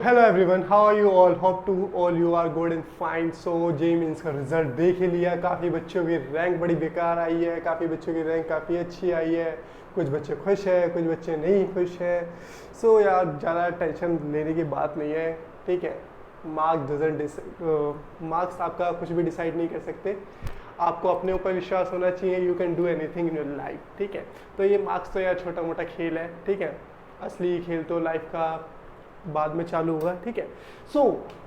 Hello everyone, how are you all? Hope to all you are good and fine. So JEE Mains का result देख ही लिया। काफ़ी बच्चों की रैंक बड़ी बेकार आई है, काफ़ी बच्चों की रैंक काफ़ी अच्छी आई है। कुछ बच्चे खुश हैं, कुछ बच्चे नहीं खुश हैं। सो यार ज़्यादा टेंशन लेने की बात नहीं है, ठीक है। मार्क्स आपका कुछ भी डिसाइड नहीं कर सकते। आपको अपने ऊपर विश्वास होना चाहिए। You can do anything in your life, ठीक है। तो ये मार्क्स तो यार छोटा मोटा खेल है, ठीक है। असली खेल तो लाइफ का बाद में चालू होगा, ठीक है।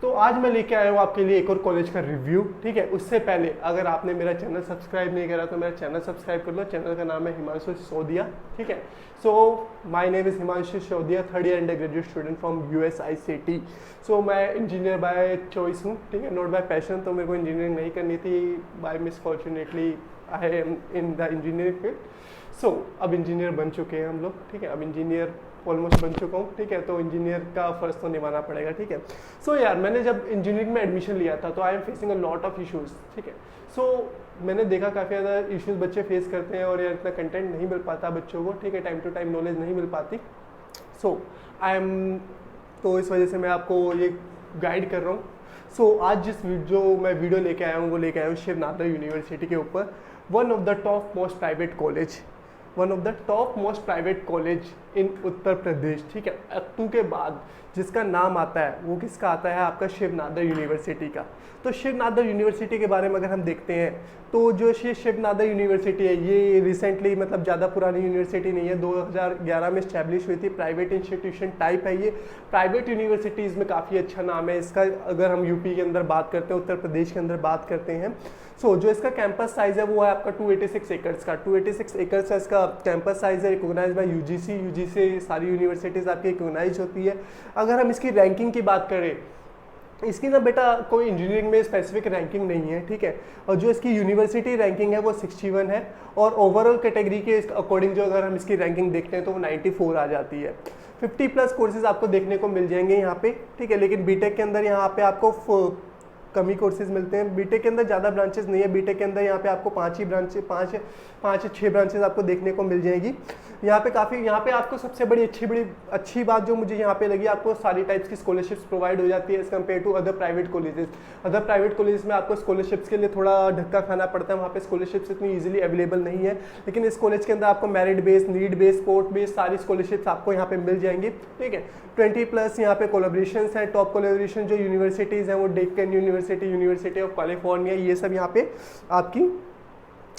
तो आज मैं लेके आया हूँ आपके लिए एक और कॉलेज का रिव्यू, ठीक है। उससे पहले अगर आपने मेरा चैनल सब्सक्राइब नहीं करा तो मेरा चैनल सब्सक्राइब कर लो। चैनल का नाम है हिमांशु सिसोदिया, ठीक है। So my name is Himanshu Sisodia, third year under graduate student from USICT। सो मैं इंजीनियर बाय चॉइस हूँ, ठीक है, नॉट बाय पैशन। तो मेरे को इंजीनियरिंग नहीं करनी थी, by misfortunately I am in the engineering field. So अब इंजीनियर बन चुके हैं हम लोग, ठीक है। अब इंजीनियर ऑलमोस्ट बन चुका हूँ, ठीक है। तो इंजीनियर का फर्ज तो निभाना पड़ेगा, ठीक है। सो यार मैंने जब इंजीनियरिंग में एडमिशन लिया था तो I am facing a lot of issues, ठीक है। सो मैंने देखा काफ़ी ज़्यादा इश्यूज बच्चे फेस करते हैं और यार इतना कंटेंट नहीं मिल पाता बच्चों को, ठीक है। टाइम टू टाइम नॉलेज नहीं मिल पाती। सो आई एम तो इस वजह से मैं आपको ये गाइड कर रहा हूँ। सो आज जो मैं वीडियो लेके आया हूँ वो लेके आया हूँ शिव नादर यूनिवर्सिटी के ऊपर। One of the top most private college in Uttar Pradesh, ठीक है। अक्टू के बाद जिसका नाम आता है वो किसका आता है? आपका शिव नादर यूनिवर्सिटी का। तो शिव नादर यूनिवर्सिटी के बारे में अगर हम देखते हैं तो जो शिव नादर यूनिवर्सिटी है ये रिसेंटली, मतलब ज़्यादा पुरानी यूनिवर्सिटी नहीं है, 2011 में इस्टेब्लिश हुई थी। प्राइवेट इंस्टीट्यूशन टाइप है ये। प्राइवेट यूनिवर्सिटीज़ में काफ़ी अच्छा नाम है इसका। अगर हम यूपी के अंदर बात करते हैं, उत्तर प्रदेश के अंदर बात करते हैं, सो जो इसका कैंपस साइज़ है वो है आपका 286 एकर्स का। 286 एकर्स का इसका कैंपस साइज़ है, रिकोगनाइज बाय यूजीसी सारी यूनिवर्सिटीज़ आपकी रिकोगनाइज होती है। अगर हम इसकी रैंकिंग की बात करें, इसकी ना बेटा कोई इंजीनियरिंग में स्पेसिफिक रैंकिंग नहीं है, ठीक है। और जो इसकी यूनिवर्सिटी रैंकिंग है वो 61 है और ओवरऑल कैटेगरी के अकॉर्डिंग जो अगर हम इसकी रैंकिंग देखते हैं तो वो 94 आ जाती है। 50+ कोर्सेज आपको देखने को मिल जाएंगे यहाँ पे, ठीक है। लेकिन बीटेक के अंदर यहाँ पे आपको कम ही कोर्सेज मिलते हैं। बीटेक के अंदर ज़्यादा ब्रांचेस नहीं है। बीटेक के अंदर यहाँ पे आपको 5 ब्रांचेस आपको देखने को मिल जाएगी। यहाँ पे आपको सबसे बड़ी अच्छी बात जो मुझे यहाँ पे लगी, आपको सारी टाइप्स की स्कॉलरशिप्स प्रोवाइड हो जाती है as compared to other private colleges. Other private college में आपको स्कॉलरशिप्स के लिए थोड़ा धक्का खाना पड़ता है, वहाँ पे स्कॉलरशिप्स इतनी ईजिली अवेलेबल नहीं है। लेकिन इस कॉलेज के अंदर आपको merit based, need based, sport based सारी स्कॉलरशिप्स आपको यहाँ पे मिल जाएंगी, ठीक है। 20+ यहाँ पे कोलैबोरेशन हैं। टॉप कोलैबोरेशन जो यूनिवर्सिटीज़ हैं वो Deccan university, university of California, ये सब यहाँ पे आपकी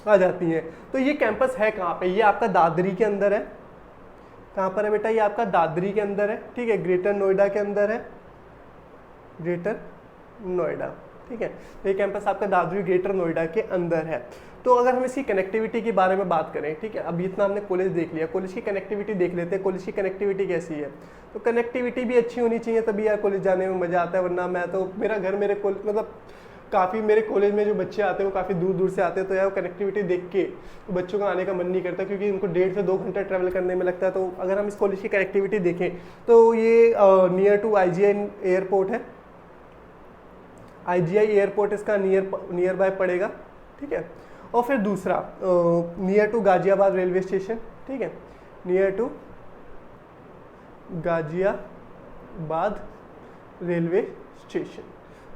आ जाती हैं। तो ये कैंपस है कहाँ पे? ये आपका दादरी के अंदर है। कहाँ पर है बेटा? ये आपका दादरी के अंदर है, ठीक है। ग्रेटर नोएडा के अंदर है, ग्रेटर नोएडा, ठीक है। तो ये कैंपस आपका दादरी ग्रेटर नोएडा के अंदर है। तो अगर हम इसकी कनेक्टिविटी के बारे में बात करें, ठीक है, अब इतना हमने कॉलेज देख लिया, कॉलेज की कनेक्टिविटी देख लेते हैं। कॉलेज की कनेक्टिविटी कैसी है? तो कनेक्टिविटी भी अच्छी होनी चाहिए, तभी यार कॉलेज जाने में मज़ा आता है। वरना मैं तो मेरा घर मेरे कॉलेज, मतलब काफ़ी मेरे कॉलेज में जो बच्चे आते हैं वो काफ़ी दूर दूर से आते हैं। तो यार कनेक्टिविटी देख के तो बच्चों का आने का मन नहीं करता, क्योंकि उनको 1.5 से 2 घंटा ट्रैवल करने में लगता है। तो अगर हम इस कॉलेज की कनेक्टिविटी देखें तो ये नियर टू IGI एयरपोर्ट है। IGI एयरपोर्ट इसका नियर बाय पड़ेगा, ठीक है। और फिर दूसरा near to Ghaziabad railway station, ठीक है, near to Ghaziabad railway station.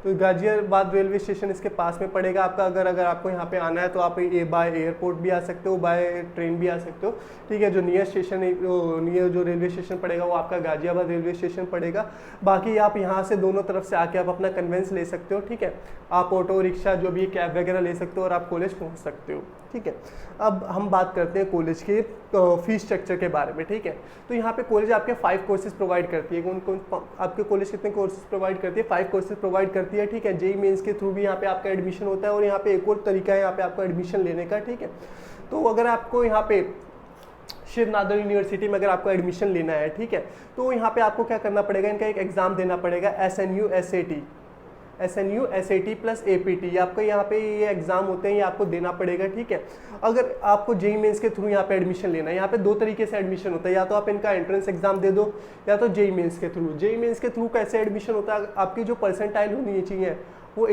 तो गाजियाबाद रेलवे स्टेशन इसके पास में पड़ेगा आपका। अगर आपको यहाँ पे आना है तो आप बाय एयरपोर्ट भी आ सकते हो, बाय ट्रेन भी आ सकते हो, ठीक है। जो नियर जो रेलवे स्टेशन पड़ेगा वो आपका गाजियाबाद रेलवे स्टेशन पड़ेगा। बाकी आप यहाँ से दोनों तरफ से आके आप अपना कन्वेंस ले सकते हो, ठीक है। आप ऑटो रिक्शा जो भी कैब वगैरह ले सकते हो और आप कॉलेज पहुँच सकते हो, ठीक है। अब हम बात करते हैं कॉलेज के फीस स्ट्रक्चर के बारे में, ठीक है। तो यहाँ पे कॉलेज आपके 5 कोर्सेज प्रोवाइड करती है। कौन आपके कॉलेज कितने कोर्सेज प्रोवाइड करती है? 5 कोर्सेज प्रोवाइड करती है, ठीक है। जेईई मेंस के थ्रू भी यहाँ पे आपका एडमिशन होता है और यहाँ पे एक और तरीका है यहाँ पे आपको एडमिशन लेने का, ठीक है। तो अगर आपको यहाँ पे शिव नादर यूनिवर्सिटी में अगर आपको एडमिशन लेना है, ठीक है, तो यहाँ पे आपको क्या करना पड़ेगा? इनका एक एग्जाम देना पड़ेगा, SNU SAT प्लस APT। आपको यहाँ पे ये एग्जाम होते हैं, ये आपको देना पड़ेगा, ठीक है। अगर आपको जेईई मेंस के थ्रू यहाँ पे एडमिशन लेना है, यहाँ पे 2 तरीके से एडमिशन होता है, या तो आप इनका एंट्रेंस एग्जाम दे दो या तो जेईई मेंस के थ्रू। जेईई मेंस के थ्रू कैसे एडमिशन होता है? आपकी जो परसेंटाइल होनी चाहिए वो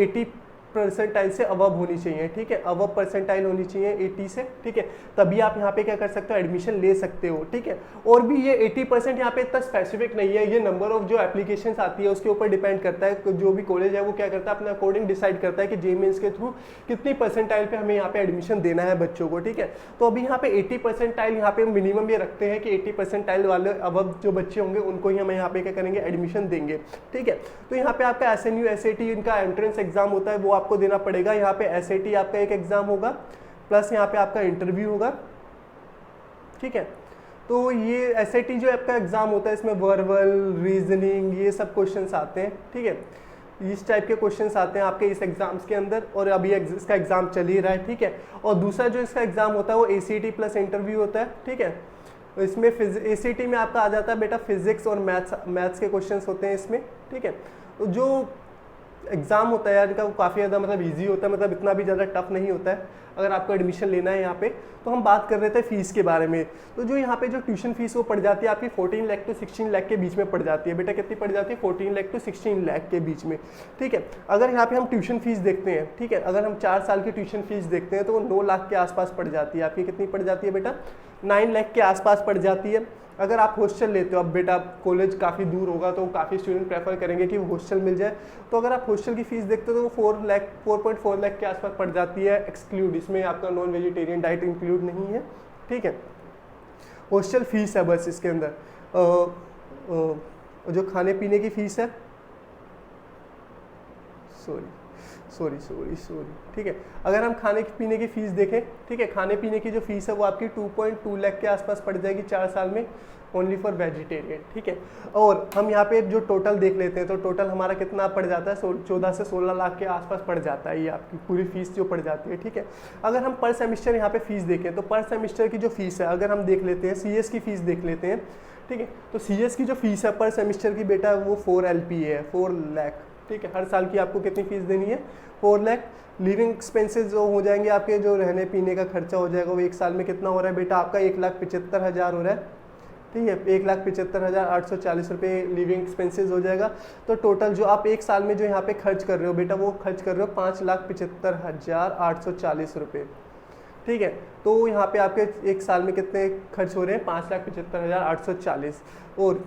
परसेंटाइल से अबव होनी चाहिए, ठीक है, अबव परसेंटाइल होनी चाहिए 80 से, ठीक है, तभी आप यहाँ पे क्या कर सकते हो, एडमिशन ले सकते हो, ठीक है। और भी ये 80% यहाँ पे इतना स्पेसिफिक नहीं है, ये नंबर ऑफ जो एप्लीकेशंस आती है उसके ऊपर डिपेंड करता है। जो भी कॉलेज है वो क्या करता है, अपने अकॉर्डिंग डिसाइड करता है कि जे मेंस के थ्रू कितनी परसेंटाइल पे हमें यहाँ पे एडमिशन देना है बच्चों को, ठीक है। तो अभी यहाँ पे 80 परसेंटाइल यहाँ पे मिनिमम ये रखते हैं कि 80 परसेंटाइल वाले अबव जो बच्चे होंगे उनको ही हम यहाँ पे क्या करेंगे, एडमिशन देंगे, ठीक है। तो यहाँ पे आपका SNU SAT इनका एंट्रेंस एग्जाम होता है, वो आपको देना पड़ेगा। यहाँ पे SAT आपका एक एग्जाम होगा, प्लस यहाँ पे आपका इंटरव्यू होगा, ठीक है। तो ये SAT जो आपका एग्जाम होता है इसमें वर्बल, रीजनिंग, ये सब क्वेश्चंस आते हैं, ठीक है, इस टाइप के क्वेश्चंस आते हैं आपके इस एग्जाम्स के अंदर, और अभी इसका एग्जाम चल ही रहा है, ठीक है। और दूसरा जो इसका एग्जाम होता है वो ACT प्लस इंटरव्यू होता है, ठीक है। तो इसमें ACT में आपका आ जाता है बेटा फिजिक्स और मैथ्स के क्वेश्चंस होते हैं इसमें, ठीक है। तो जो एग्जाम होता है यार इनका वो काफ़ी ज़्यादा मतलब ईजी होता है, मतलब इतना भी ज़्यादा टफ नहीं होता है अगर आपको एडमिशन लेना है यहाँ पे। तो हम बात कर रहे थे फीस के बारे में, तो जो यहाँ पे जो ट्यूशन फीस वो पड़ जाती है आपकी 14 लाख टू 16 लाख के बीच में पड़ जाती है। बेटा कितनी पड़ जाती है, 14 लाख टू 16 लाख के बीच में, ठीक है। अगर यहाँ पे हम ट्यूशन फीस देखते हैं, ठीक है, अगर हम 4 साल की ट्यूशन फीस देखते हैं तो वो 9 लाख के आसपास पड़ जाती है आपकी। कितनी पड़ जाती है बेटा, 9 लाख के आसपास पड़ जाती है। अगर आप हॉस्टल लेते हो, अब बेटा कॉलेज काफ़ी दूर होगा तो काफ़ी स्टूडेंट प्रेफर करेंगे कि वो हॉस्टल मिल जाए, तो अगर आप हॉस्टल की फीस देखते हो तो वो 4.4 लाख के आसपास पड़ जाती है एक्सक्लूड, इसमें आपका नॉन वेजिटेरियन डाइट इंक्लूड नहीं है, ठीक है। हॉस्टल फीस है बस इसके अंदर। जो खाने पीने की फीस है, सॉरी, ठीक है, अगर हम खाने पीने की फ़ीस देखें, ठीक है, खाने पीने की जो फीस है वो आपकी 2.2 लाख के आसपास पड़ जाएगी 4 साल में, ओनली फॉर वेजिटेरियन, ठीक है। और हम यहाँ पे जो टोटल देख लेते हैं तो टोटल हमारा कितना पड़ जाता है, 14 से 16 लाख के आसपास पड़ जाता है ये आपकी पूरी फीस जो पड़ जाती है, ठीक है। अगर हम पर सेमिस्टर यहाँ पे फीस देखें तो पर सेमिस्टर की जो फीस है, अगर हम देख लेते हैं CS की फ़ीस देख लेते हैं, ठीक है, तो CS की जो फीस है पर सेमिस्टर की बेटा वो 4 LPA है, 4 लाख, ठीक है। हर साल की आपको कितनी फीस देनी है, 4 लाख। लिविंग एक्सपेंसेस जो हो जाएंगे आपके, जो रहने पीने का खर्चा हो जाएगा वो एक साल में कितना हो रहा है बेटा आपका, 1,75,000 हो रहा है, ठीक है, 1,75,840 रुपये लिविंग एक्सपेंसेस हो जाएगा। तो टोटल जो आप एक साल में जो यहाँ पे खर्च कर रहे हो बेटा वो खर्च कर रहे हो 5,75,840 रुपये, ठीक है। तो यहाँ पे आपके एक साल में कितने खर्च हो रहे हैं, 5,75,840। और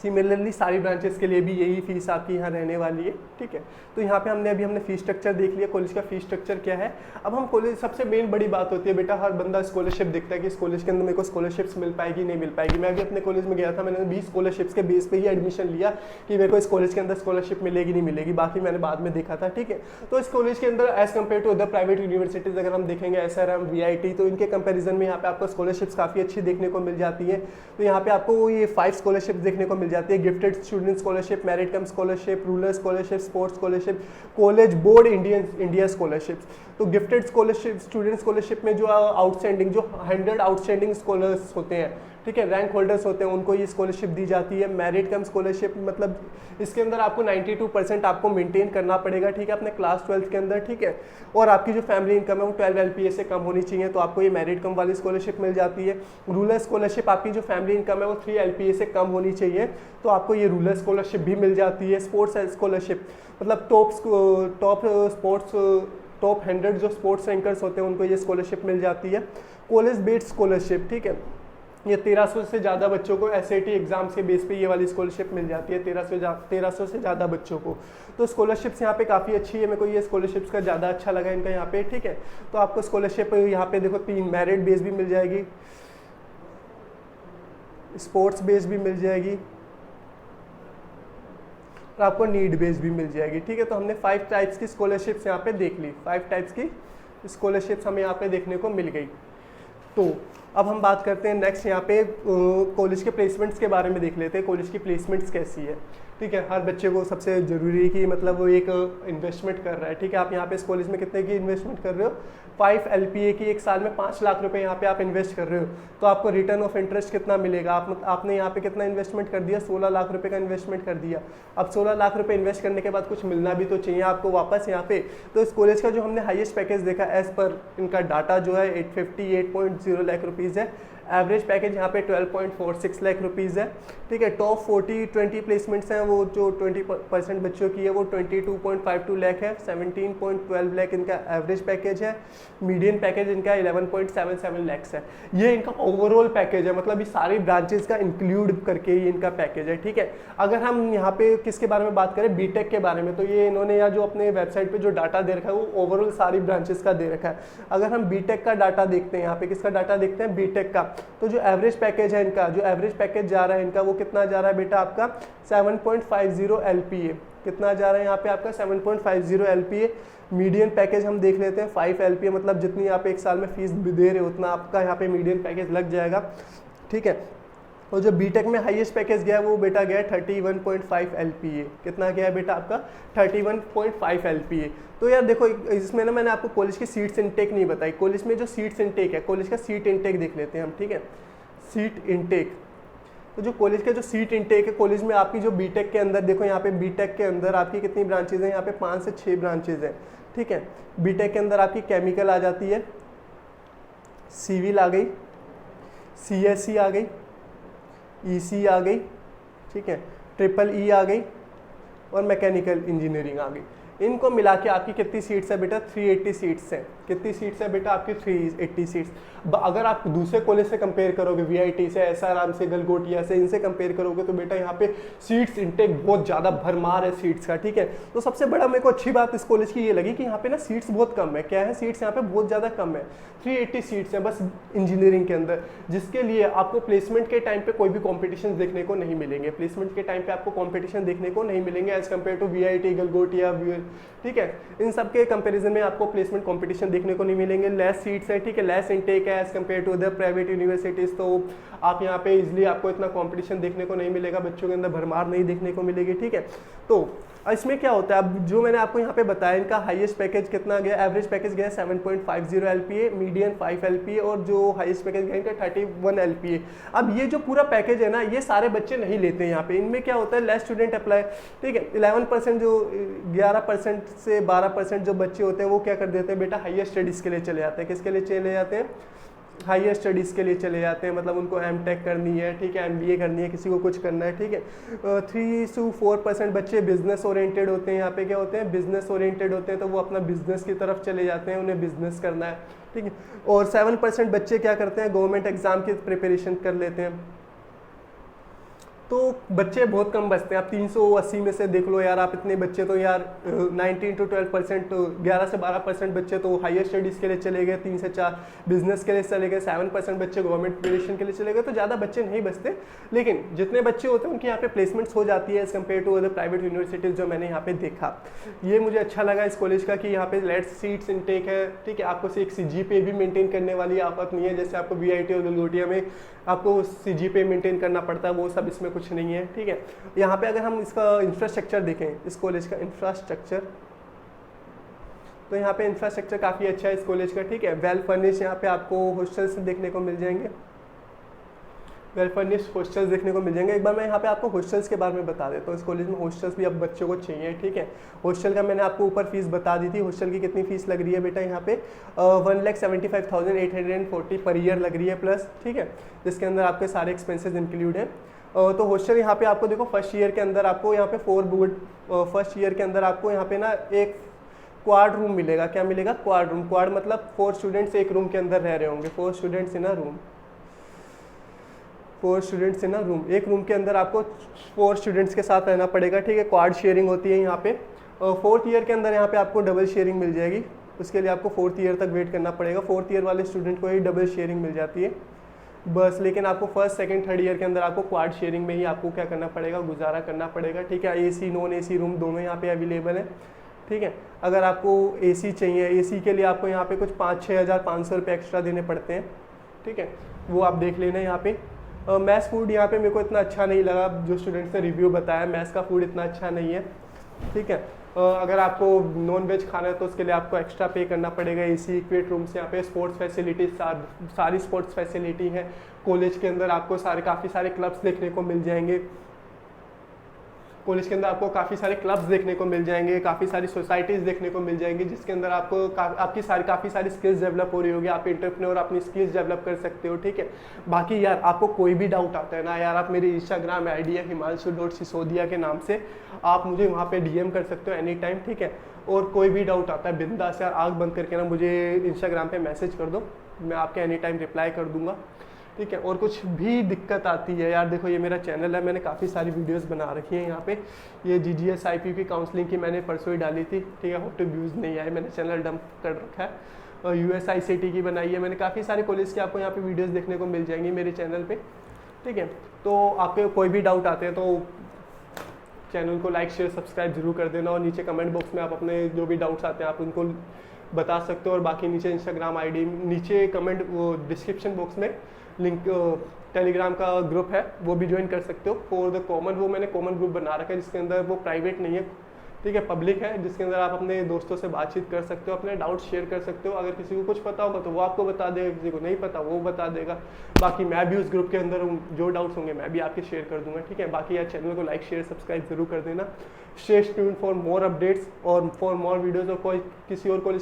सिमिलरली सारी ब्रांचेस के लिए भी यही फीस आपकी यहाँ रहने वाली है, ठीक है। तो यहाँ पे हमने फीस स्ट्रक्चर देख लिया, कॉलेज का फीस स्ट्रक्चर क्या है। अब हम कॉलेज, सबसे मेन बड़ी बात होती है बेटा, हर बंदा स्कॉलरशिप देखता है कि इस कॉलेज के अंदर मेरे को स्कॉलरशिप्स मिल पाएगी नहीं मिल पाएगी। मैं भी अपने कॉलेज में गया था, मैंने 20 स्कॉलरशिप्स के बेस पे ही एडमिशन लिया कि मेरे को इस कॉलेज के अंदर स्कॉलरशिप मिलेगी नहीं मिलेगी, बाकी मैंने बाद में देखा था, ठीक है। तो इस कॉलेज के अंदर as compared to other private universities अगर हम देखेंगे SRM VIT, तो इनके कंपेरिजन में यहाँ पे आपको स्कॉलरशिप्स काफ़ी अच्छी देखने को मिल जाती है। तो यहाँ पे आपको ये 5 स्कॉलरशिप देखने को मिल जाती है, गिफ्टेड स्टूडेंट स्कॉलरशिप, मेरिट कम scholarship, rural scholarship, sports scholarship, college board India scholarships. तो गिफ्टेड स्कॉलरशिप, स्टूडेंट स्कॉलरशिप में जो आउटस्टैंडिंग, जो 100 आउटस्टैंडिंग स्कॉलर्स होते हैं, ठीक है, रैंक होल्डर्स होते हैं, उनको ये स्कॉलरशिप दी जाती है। मेरिट कम स्कॉलरशिप मतलब इसके अंदर आपको 92% आपको मेंटेन करना पड़ेगा, ठीक है, अपने क्लास 12 के अंदर, ठीक है। और आपकी जो फैमिली इनकम है वो 12 LPA से कम होनी चाहिए, तो आपको ये मेरिट कम वाली स्कॉलरशिप मिल जाती है। रूरल स्कॉलरशिप, आपकी जो फैमिली इनकम है वो 3 LPA से कम होनी चाहिए, तो आपको ये रूरल स्कॉलरशिप भी मिल जाती है। स्पोर्ट्स स्कॉलरशिप मतलब टॉप 100 जो स्पोर्ट्स रैंकर्स होते हैं उनको ये स्कॉलरशिप मिल जाती है। कॉलेज बेस्ड स्कॉलरशिप, ठीक है, ये 1300 से ज़्यादा बच्चों को SAT एग्जाम्स के बेस पे ये वाली स्कॉलरशिप मिल जाती है, 1300 से ज़्यादा बच्चों को। तो स्कॉलरशिप्स यहाँ पे काफ़ी अच्छी है, मेरे को ये स्कॉलरशिप्स का ज़्यादा अच्छा लगा इनका यहाँ पे, ठीक है। तो आपको स्कॉलरशिप यहाँ पे देखो 3 मेरिट बेस भी मिल जाएगी, स्पोर्ट्स बेस भी मिल जाएगी और आपको नीड बेस भी मिल जाएगी, ठीक है। तो हमने 5 टाइप्स की स्कॉलरशिप्स यहाँ पे देख ली, 5 टाइप्स की स्कॉलरशिप्स हमें यहाँ पे देखने को मिल गई। तो अब हम बात करते हैं नेक्स्ट यहाँ पे कॉलेज के प्लेसमेंट्स के बारे में देख लेते हैं, कॉलेज की प्लेसमेंट्स कैसी है, ठीक है। हर बच्चे को सबसे ज़रूरी है कि मतलब वो एक इन्वेस्टमेंट कर रहा है, ठीक है। आप यहाँ पे इस कॉलेज में कितने की इन्वेस्टमेंट कर रहे हो, 5 LPA की, एक साल में 5 लाख रुपए यहाँ पे आप इन्वेस्ट कर रहे हो, तो आपको रिटर्न ऑफ इंटरेस्ट कितना मिलेगा। आपने यहाँ पे कितना इन्वेस्टमेंट कर दिया, 16 लाख रुपए का इन्वेस्टमेंट कर दिया। अब 16 लाख रुपए इन्वेस्ट करने के बाद कुछ मिलना भी तो चाहिए आपको वापस यहाँ पे। तो इस कॉलेज का जो हमने हाईएस्ट पैकेज देखा एज पर इनका डाटा जो है 858.0 लाख रुपीज़ है एवरेज पैकेज यहाँ पे 12.46 लाख रुपीज़ है, ठीक है। टॉप 20 प्लेसमेंट्स हैं वो जो 20% बच्चों की है वो 22.52 लाख है, 17.12 लाख इनका एवरेज पैकेज है, मीडियन पैकेज इनका 11.77 लाख है। ये इनका ओवरऑल पैकेज है, मतलब ये सारी ब्रांचेस का इंक्लूड करके ये इनका पैकेज है, ठीक है। अगर हम यहाँ पे किसके बारे में बात करें, बीटेक के बारे में, तो ये इन्होंने या जो अपने वेबसाइट पे जो डाटा दे रखा है वो ओवरऑल सारी ब्रांचेस का दे रखा है। अगर हम बीटेक का डाटा देखते हैं, यहाँ पे किसका डाटा देखते हैं, बीटेक का, तो जो एवरेज पैकेज है इनका, जो एवरेज पैकेज जा रहा है इनका वो कितना जा रहा है बेटा आपका 7.50 LPA, कितना जा रहा है यहाँ पे आपका 7.50 LPA। मीडियन पैकेज हम देख लेते हैं 5 LPA, मतलब जितनी आप एक साल में फीस दे रहे हो उतना आपका यहाँ पे मीडियन पैकेज लग जाएगा, ठीक है। और जो बीटेक में हाईएस्ट पैकेज गया है वो बेटा गया है 31.5 LPA, कितना गया है बेटा आपका 31.5 LPA। तो यार देखो इसमें ना मैंने आपको कॉलेज की सीट्स इनटेक नहीं बताई, कॉलेज में जो सीट्स इनटेक है, कॉलेज का सीट इनटेक देख लेते हैं हम, ठीक है। सीट इनटेक, तो जो कॉलेज का जो सीट इनटेक है कॉलेज में आपकी जो बीटेक के अंदर, देखो यहाँ पे बीटेक के अंदर आपकी कितनी ब्रांचेज हैं, यहाँ पे 5 से 6 ब्रांचेज हैं, ठीक है। बीटेक के अंदर आपकी केमिकल आ जाती है, सिविल आ गई, CSE आ गई, EC आ गई, ठीक है, EEE आ गई और मैकेनिकल इंजीनियरिंग आ गई। इनको मिला के आपकी कितनी सीट्स है बेटा 380 सीट्स हैं। कितनी सीट्स है बेटा आपकी 380 सीट्स। अगर आप दूसरे कॉलेज से कंपेयर करोगे, VIT से, SRM से, गलगोटिया से, इनसे कंपेयर करोगे तो बेटा यहाँ पे सीट्स इनटेक बहुत ज़्यादा भरमार है सीट्स का, ठीक है। तो सबसे बड़ा मेरे को अच्छी बात इस कॉलेज की ये लगी कि यहाँ पे ना सीट्स बहुत कम है। क्या है, सीट्स यहाँ पे बहुत ज़्यादा कम है, 380 सीट्स हैं बस इंजीनियरिंग के अंदर, जिसके लिए आपको प्लेसमेंट के टाइम पे कोई भी कॉम्पिटिशन देखने को नहीं मिलेंगे। प्लेसमेंट के टाइम पे आपको कॉम्पिटिशन देखने को नहीं मिलेंगे as compared to VIT, Galgotia, ठीक है। इन सब के कंपैरिजन में आपको प्लेसमेंट कंपटीशन देखने को नहीं मिलेंगे। लेस सीट्स है, ठीक है, लेस इनटेक है as compared to other private universities, तो आप यहाँ पे इजीली आपको इतना कंपटीशन देखने को नहीं मिलेगा, बच्चों के अंदर भरमार नहीं देखने को मिलेगी, ठीक है। तो इसमें क्या होता है, अब जो मैंने आपको यहाँ पे बताया, इनका हाईएस्ट पैकेज कितना गया, एवरेज पैकेज गया 7.50 LPA, मीडियन 5 LPA और जो हाईएस्ट पैकेज गया इनका 31 LPA। अब ये जो पूरा पैकेज है ना, ये सारे बच्चे नहीं लेते हैं यहाँ पे। इनमें क्या होता है, लेस स्टूडेंट अप्लाई, ठीक है। 11% जो 11% से 12% जो बच्चे होते हैं वो क्या कर देते हैं बेटा, हाईयर स्टडीज़ के लिए चले जाते हैं। किसके लिए चले जाते हैं, हाईयर स्टडीज़ के लिए चले जाते हैं, मतलब उनको M.Tech करनी है, ठीक है, MBA करनी है, किसी को कुछ करना है, ठीक है। 3 से 4% बच्चे बिजनेस ओरिएंटेड होते हैं। यहाँ पे क्या होते हैं, बिजनेस ओरिएंटेड होते हैं, तो वो अपना बिजनेस की तरफ चले जाते हैं, उन्हें बिजनेस करना है, ठीक है। और 7% बच्चे क्या करते हैं, गवर्नमेंट एग्जाम की प्रिपरेशन कर लेते हैं। तो बच्चे बहुत कम बचते हैं। आप 380 में से देख लो यार, आप इतने बच्चे तो यार 19 to 12%, 11 से 12% बच्चे तो हाईयर स्टडीज़ के लिए चले गए, 3 से 4 बिजनेस के लिए चले गए, 7% बच्चे गवर्नमेंट प्रिपरेशन के लिए चले गए। तो ज़्यादा बच्चे नहीं बचते, लेकिन जितने बच्चे होते हैं उनके यहाँ पे प्लेसमेंट्स हो जाती है as compared to other private universities जो मैंने यहाँ पे देखा। ये मुझे अच्छा लगा इस कॉलेज का कि यहाँ पे लेट्स सीट्स इनटेक है, ठीक है। आपको एक CGPA भी मेंटेन करने वाली आफत नहीं है, जैसे आपको VIT और गलगोटिया में आपको CGPA मेंटेन करना पड़ता है, वो सब इसमें कुछ नहीं है, ठीक है। यहाँ पे अगर हम इसका इंफ्रास्ट्रक्चर देखें, इस कॉलेज का इंफ्रास्ट्रक्चर, तो यहाँ पे इंफ्रास्ट्रक्चर काफ़ी अच्छा है इस कॉलेज का, ठीक है। वेल फर्निश यहाँ पे आपको हॉस्टल्स देखने को मिल जाएंगे, वेल फर्निश्ड हॉस्टल्स देखने को मिल जाएंगे। एक बार मैं यहाँ पे आपको हॉस्टल्स के बारे में बता देता हूँ। इस कॉलेज में हॉस्टल्स भी अब बच्चों को चाहिए, ठीक है। हॉस्टल का मैंने आपको ऊपर फीस बता दी थी। हॉस्टल की कितनी फीस लग रही है बेटा, यहाँ पे 1,75,840 पर ईयर लग रही है प्लस, ठीक है, जिसके अंदर आपके सारे एक्सपेंसेस इंक्लूड हैं। तो हॉस्टल यहाँ पे आपको देखो फर्स्ट ईयर के अंदर आपको यहाँ पे 4 बेड, फर्स्ट ईयर के अंदर आपको यहाँ पे ना एक क्वाड रूम मिलेगा। क्या मिलेगा, क्वाड रूम। क्वाड मतलब 4 स्टूडेंट्स एक रूम के अंदर रह रहे होंगे, 4 students in a room, 4 students in a room. एक रूम के अंदर आपको 4 स्टूडेंट्स के साथ रहना पड़ेगा, ठीक है। क्वाड शेयरिंग होती है यहाँ पे। 4th ईयर के अंदर यहाँ पे आपको डबल शेयरिंग मिल जाएगी, उसके लिए आपको 4th ईयर तक वेट करना पड़ेगा। 4th ईयर वाले स्टूडेंट को ही डबल शेयरिंग मिल जाती है बस, लेकिन आपको 1st, 2nd, 3rd ईयर के अंदर आपको क्वाड शेयरिंग में ही आपको क्या करना पड़ेगा, गुजारा करना पड़ेगा, ठीक है। AC नॉन AC रूम दोनों यहाँ पे अवेलेबल है, ठीक है। अगर आपको AC चाहिए, AC के लिए आपको यहाँ पे कुछ 5-6 हज़ार 500 रुपये एक्स्ट्रा देने पड़ते हैं, ठीक है, वो आप देख लेना यहाँ पे। मैस फूड यहाँ पे मेरे को इतना अच्छा नहीं लगा, जो स्टूडेंट्स ने रिव्यू बताया मैस का फूड इतना अच्छा नहीं है, ठीक है। अगर आपको नॉन वेज खाना है तो उसके लिए आपको एक्स्ट्रा पे करना पड़ेगा। AC इक्वेट रूम्स, यहाँ पे स्पोर्ट्स फैसिलिटी, सारी स्पोर्ट्स फैसिलिटी है कॉलेज के अंदर। आपको काफ़ी सारे क्लब्स देखने को मिल जाएंगे, कॉलेज के अंदर आपको काफ़ी सारे क्लब्स देखने को मिल जाएंगे, काफ़ी सारी सोसाइटीज़ देखने को मिल जाएंगी, जिसके अंदर आपको आपकी काफ़ी सारी स्किल्स डेवलप हो रही होगी, आप इंटरप्रेन्योर अपनी स्किल्स डेवलप कर सकते हो, ठीक है। बाकी यार आपको कोई भी डाउट आता है ना यार, आप मेरी इंस्टाग्राम आईडी है himanshu.sisodia के नाम से, आप मुझे वहाँ पे डीएम कर सकते हो एनी टाइम, ठीक है। और कोई भी डाउट आता है बिंदास यार आँख बंद करके ना मुझे इंस्टाग्राम पे मैसेज कर दो, मैं आपके एनी टाइम रिप्लाई कर दूंगा, ठीक है। और कुछ भी दिक्कत आती है यार, देखो ये मेरा चैनल है, मैंने काफ़ी सारी वीडियोस बना रखी हैं यहाँ पे। ये GGS IP की काउंसलिंग की मैंने परसों ही डाली थी, ठीक है। होप टू व्यूज़ नहीं आए, मैंने चैनल डंप कर रखा है। और USICT की बनाई है मैंने, काफ़ी सारे कॉलेज की आपको यहाँ पे वीडियोस देखने को मिल जाएंगी मेरे चैनल पे, ठीक है। तो आपके कोई भी डाउट आते हैं तो चैनल को लाइक शेयर सब्सक्राइब जरूर कर देना, और नीचे कमेंट बॉक्स में आप अपने जो भी डाउट्स आते हैं आप उनको बता सकते हो। और बाकी नीचे इंस्टाग्राम आईडी, नीचे कमेंट वो डिस्क्रिप्शन बॉक्स में लिंक टेलीग्राम का ग्रुप है, वो भी ज्वाइन कर सकते हो। फॉर द कॉमन, वो मैंने कॉमन ग्रुप बना रखा है जिसके अंदर वो प्राइवेट नहीं है, ठीक है, पब्लिक है, जिसके अंदर आप अपने दोस्तों से बातचीत कर सकते हो, अपने डाउट्स शेयर कर सकते हो। अगर किसी को कुछ पता होगा तो वो आपको बता देगा, किसी को नहीं पता वो बता देगा। बाकी मैं भी उस ग्रुप के अंदर हूँ, जो डाउट्स होंगे मैं भी आपके शेयर कर दूंगा, ठीक है। बाकी यार चैनल को लाइक शेयर सब्सक्राइब जरूर कर देना। Stay tuned for more updates और फॉर मोर वीडियोज़, और कोई किसी और कॉलेज